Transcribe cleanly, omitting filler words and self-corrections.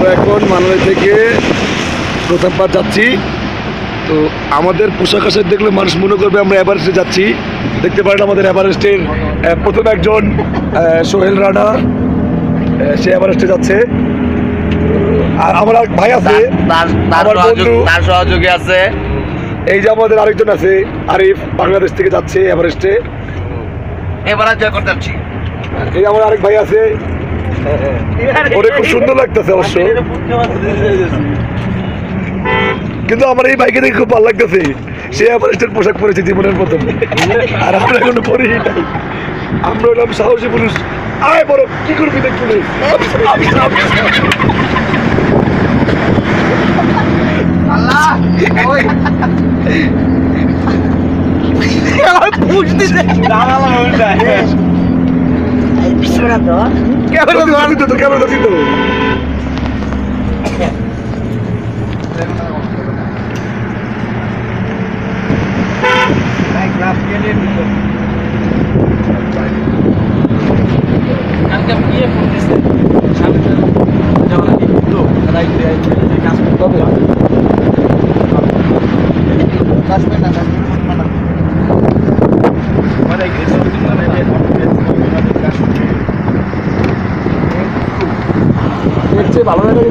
আমরা এখন মানালি থেকে প্রথমবার যাচ্ছি। তো আমাদের পোশাক আশাক দেখলে মানুষ মনে করবে আমরা এভারেস্টে যাচ্ছি। দেখতে পারেন আমাদের এভারেস্টের প্রথম একজন সোহেল রানা, সে এভারেস্টে যাচ্ছে। আর আমার এক ভাই আছে, তার সহযোগী আছে। এই যে আমাদের আরেকজন আছে আরিফ, বাংলাদেশ থেকে যাচ্ছে এভারেস্টে। এবার জয় করতে যাচ্ছি। এই আমার আরেক ভাই আছে, ওরে খুব সুন্দর লাগতেছে অবশ্য, কিন্তু আমার এই বাইকে দেখে খুব ভালো লাগতেছে। সে এভারেস্টের পোশাক পরেছে জীবনের প্রথম, আর আমরা এখনো পরি নাই। আমরা হলাম সাহসী পুরুষ। আয় বড়, কি করবি দেখ পুলিশ। ক্যামেরা দিত ভালো লাগে।